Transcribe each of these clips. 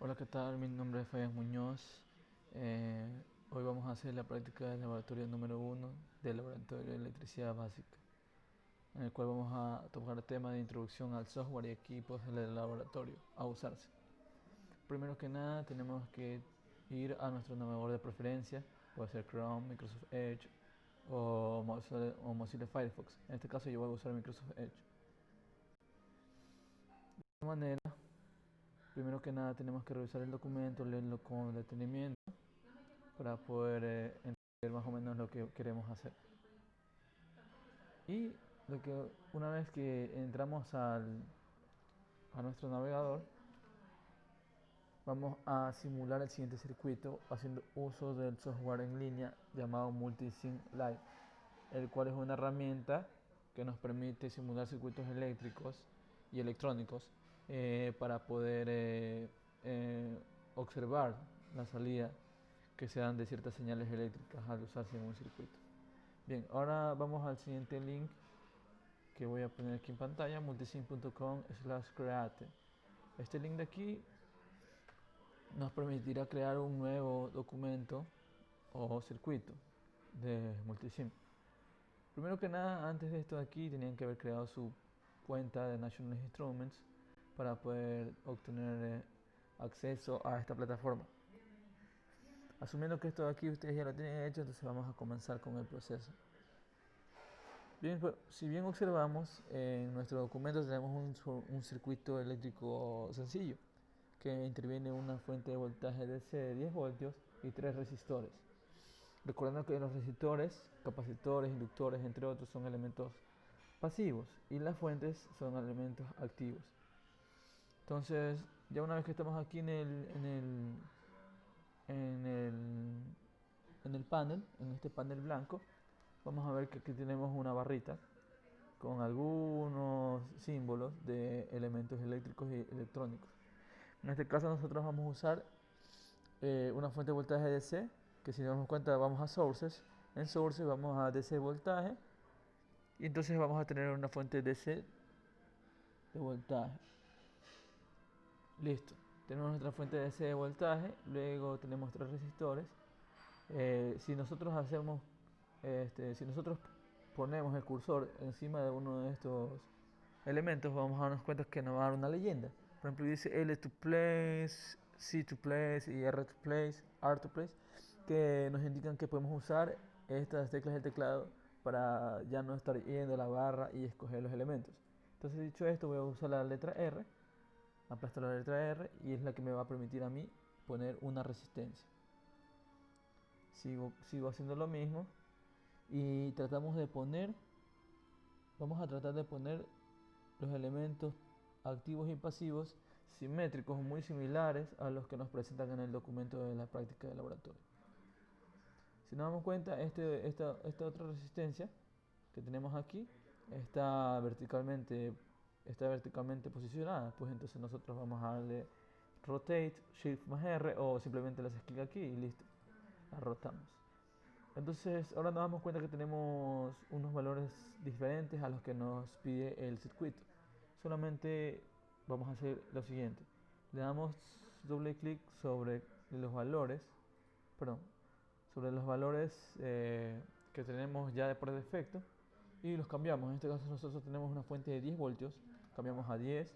Hola, ¿qué tal? Mi nombre es Fabián Muñoz. Eh, Hoy vamos a hacer la práctica del laboratorio número 1 del Laboratorio de Electricidad Básica, en el cual vamos a tocar el tema de introducción al software y equipos del laboratorio a usarse. Primero que nada, tenemos que ir a nuestro navegador de preferencia, puede ser Chrome, Microsoft Edge o Mozilla Firefox. En este caso yo voy a usar Microsoft Edge. De esta manera, primero que nada tenemos que revisar el documento, leerlo con detenimiento para poder entender más o menos lo que queremos hacer. Y una vez que entramos a nuestro navegador, vamos a simular el siguiente circuito haciendo uso del software en línea llamado Multisim Live, el cual es una herramienta que nos permite simular circuitos eléctricos y electrónicos para poder observar la salida que se dan de ciertas señales eléctricas al usarse en un circuito. Bien, ahora vamos al siguiente link que voy a poner aquí en pantalla, multisim.com/create. Este link de aquí nos permitirá crear un nuevo documento o circuito de Multisim. Primero que nada, antes de esto de aquí, tenían que haber creado su cuenta de National Instruments para poder obtener acceso a esta plataforma. Asumiendo que esto de aquí ustedes ya lo tienen hecho, entonces vamos a comenzar con el proceso. Bien, si bien observamos, en nuestro documento tenemos un circuito eléctrico sencillo que interviene una fuente de voltaje DC de 10 voltios y tres resistores. Recordando que los resistores, capacitores, inductores, entre otros, son elementos pasivos y las fuentes son elementos activos. Entonces, ya una vez que estamos aquí en el, en el panel, en este panel blanco, vamos a ver que aquí tenemos una barrita con algunos símbolos de elementos eléctricos y electrónicos. En este caso nosotros vamos a usar una fuente de voltaje DC, que si nos damos cuenta vamos a sources, en sources vamos a DC voltaje y entonces vamos a tener una fuente DC de voltaje. Listo, tenemos nuestra fuente DC de voltaje, luego tenemos tres resistores. Si nosotros ponemos el cursor encima de uno de estos elementos, vamos a darnos cuenta que nos va a dar una leyenda. Por ejemplo, dice L to place, C to place y R to place, R to place, que nos indican que podemos usar estas teclas del teclado para ya no estar yendo a la barra y escoger los elementos. Entonces, dicho esto, voy a usar la letra R, aplasto la letra R y es la que me va a permitir a mí poner una resistencia. Sigo haciendo lo mismo y vamos a tratar de poner los elementos activos y pasivos simétricos muy similares a los que nos presentan en el documento de la práctica de laboratorio. Si nos damos cuenta, esta otra resistencia que tenemos aquí está verticalmente posicionada, pues entonces nosotros vamos a darle rotate, shift más R o simplemente le haces clic aquí y listo, la rotamos. Entonces ahora nos damos cuenta que tenemos unos valores diferentes a los que nos pide el circuito. Solamente vamos a hacer lo siguiente. Le damos doble clic sobre los valores, perdón, sobre los valores que tenemos ya por defecto y los cambiamos. En este caso nosotros tenemos una fuente de 10 voltios, cambiamos a 10.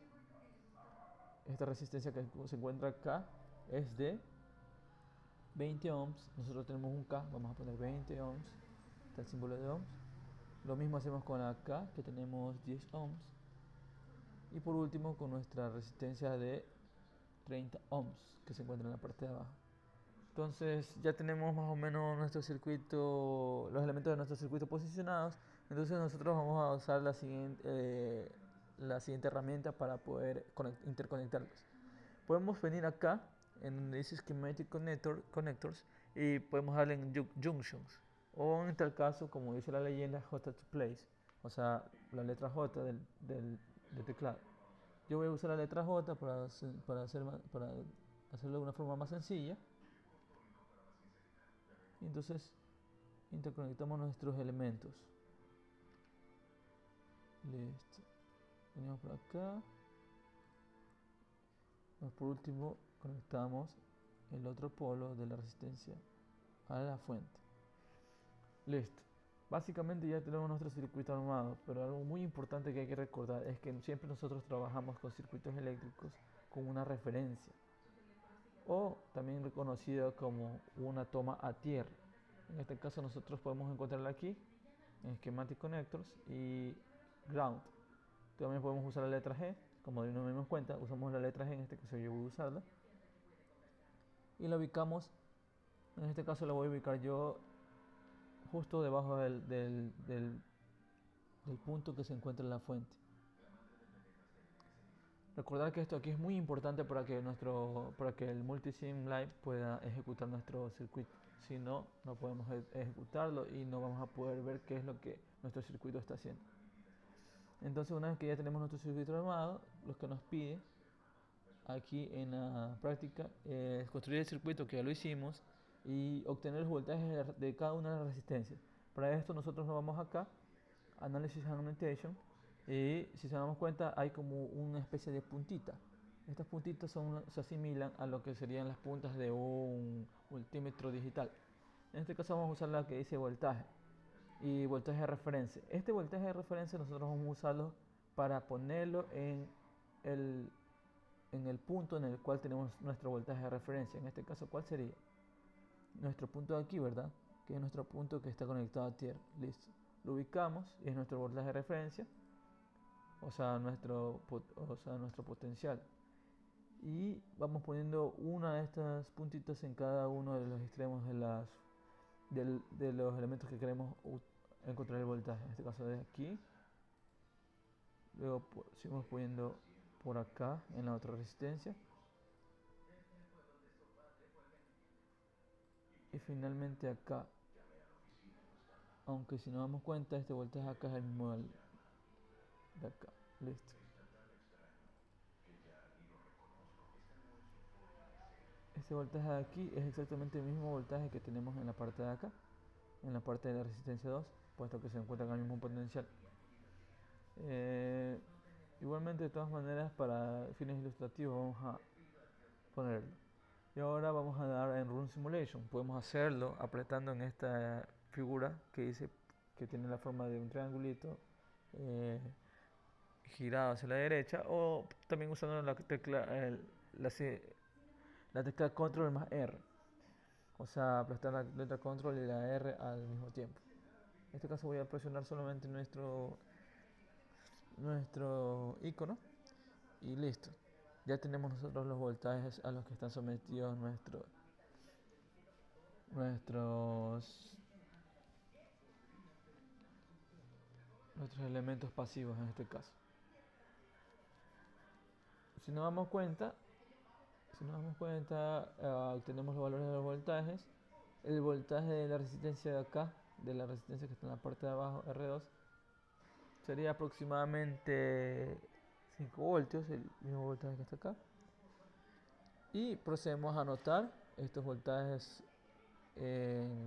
Esta resistencia que se encuentra acá es de 20 ohms. Nosotros tenemos un K, vamos a poner 20 ohms. Está el símbolo de ohms. Lo mismo hacemos con la K, que tenemos 10 ohms. Y por último con nuestra resistencia de 30 ohms, que se encuentra en la parte de abajo. Entonces ya tenemos más o menos nuestro circuito, los elementos de nuestro circuito posicionados. Entonces nosotros vamos a usar la siguiente herramienta para poder interconectarlos. Podemos venir acá en donde dice Schematic Connectors y podemos darle en Junctions. O en tal caso, como dice la leyenda, J to place, o sea, la letra J del teclado. Yo voy a usar la letra J para hacerlo de una forma más sencilla. Y entonces interconectamos nuestros elementos. Listo. Venimos por acá. Por último, conectamos el otro polo de la resistencia a la fuente. Listo. Básicamente ya tenemos nuestro circuito armado, pero algo muy importante que hay que recordar es que siempre nosotros trabajamos con circuitos eléctricos con una referencia, o también reconocida como una toma a tierra. En este caso nosotros podemos encontrarla aquí en Schematic Connectors y Ground. También podemos usar la letra G, como no me dimos cuenta, usamos la letra G, en este caso yo voy a usarla, y la ubicamos, en este caso la voy a ubicar yo justo debajo del punto que se encuentra en la fuente. Recordar que esto aquí es muy importante para que el Multisim Live pueda ejecutar nuestro circuito. Si no, no podemos ejecutarlo y no vamos a poder ver qué es lo que nuestro circuito está haciendo. Entonces, una vez que ya tenemos nuestro circuito armado, lo que nos pide aquí en la práctica es construir el circuito, que ya lo hicimos, y obtener los voltajes de cada una de las resistencias. Para esto nosotros nos vamos acá, Analysis and Annotation, y si se damos cuenta hay como una especie de puntita. Estas puntitas se asimilan a lo que serían las puntas de un multímetro digital. En este caso vamos a usar la que dice voltaje y voltaje de referencia. Este voltaje de referencia nosotros vamos a usarlo para ponerlo en el punto en el cual tenemos nuestro voltaje de referencia. En este caso, ¿cuál sería? Nuestro punto de aquí, ¿verdad? Que es nuestro punto que está conectado a tierra. Listo. Lo ubicamos y es nuestro voltaje de referencia, o sea, nuestro potencial. Y vamos poniendo una de estas puntitas en cada uno de los extremos de los elementos que queremos encontrar el voltaje. En este caso de aquí. Luego seguimos poniendo por acá en la otra resistencia. Y finalmente acá. Aunque si nos damos cuenta, este voltaje acá es el mismo de acá. Listo. Este voltaje de aquí es exactamente el mismo voltaje que tenemos en la parte de acá, en la parte de la resistencia 2, puesto que se encuentra en el mismo potencial. Igualmente, de todas maneras, para fines ilustrativos vamos a ponerlo. Y ahora vamos a dar en Run Simulation. Podemos hacerlo apretando en esta figura que dice que tiene la forma de un triangulito girado hacia la derecha, o también usando la tecla Control más R, o sea, aplastar la letra Control y la R al mismo tiempo. En este caso voy a presionar solamente nuestro icono y listo. Ya tenemos nosotros los voltajes a los que están sometidos nuestros elementos pasivos en este caso. Si nos damos cuenta, obtenemos los valores de los voltajes. El voltaje de la resistencia de acá, de la resistencia que está en la parte de abajo, R2, sería aproximadamente 5 voltios, el mismo voltaje que está acá. Y procedemos a anotar estos voltajes en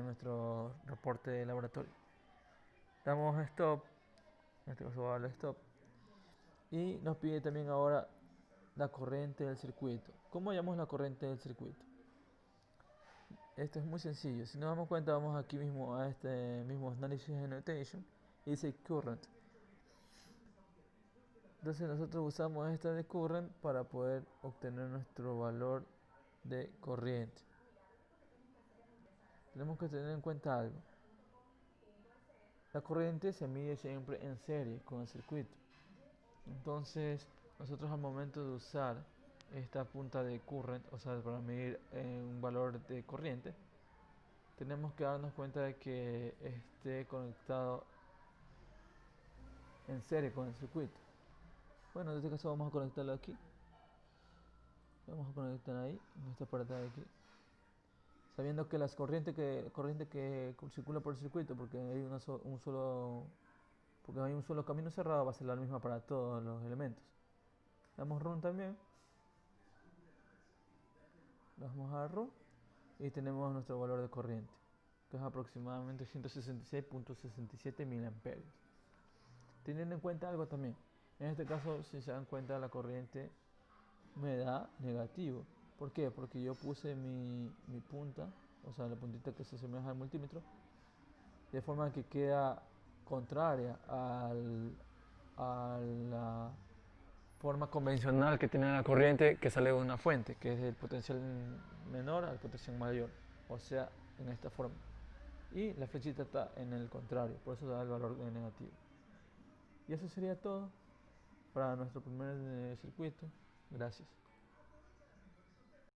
nuestro reporte de laboratorio. Damos stop, en este caso va a darle stop. Y nos pide también ahora la corriente del circuito. ¿Cómo llamamos la corriente del circuito? Esto es muy sencillo. Si nos damos cuenta, vamos aquí mismo a este mismo Analysis Annotation y dice Current. Entonces nosotros usamos esta de Current para poder obtener nuestro valor de corriente. Tenemos que tener en cuenta algo. La corriente se mide siempre en serie con el circuito. Entonces nosotros al momento de usar esta punta de current, o sea, para medir un valor de corriente, tenemos que darnos cuenta de que esté conectado en serie con el circuito. Bueno, en este caso vamos a conectarlo aquí. Vamos a conectar ahí, en esta parte de aquí. Sabiendo que la corriente que circula por el circuito, porque hay un solo camino cerrado, va a ser la misma para todos los elementos. Damos run también. Damos a run y tenemos nuestro valor de corriente, que es aproximadamente 166.67 miliamperios. Teniendo en cuenta algo también, en este caso, si se dan cuenta, la corriente me da negativo. ¿Por qué? Porque yo puse mi punta, o sea, la puntita que se asemeja al multímetro, de forma que queda contraria a la forma convencional que tiene la corriente que sale de una fuente, que es el potencial menor al potencial mayor, o sea, en esta forma. Y la flechita está en el contrario, por eso da el valor de negativo. Y eso sería todo para nuestro primer circuito. Gracias.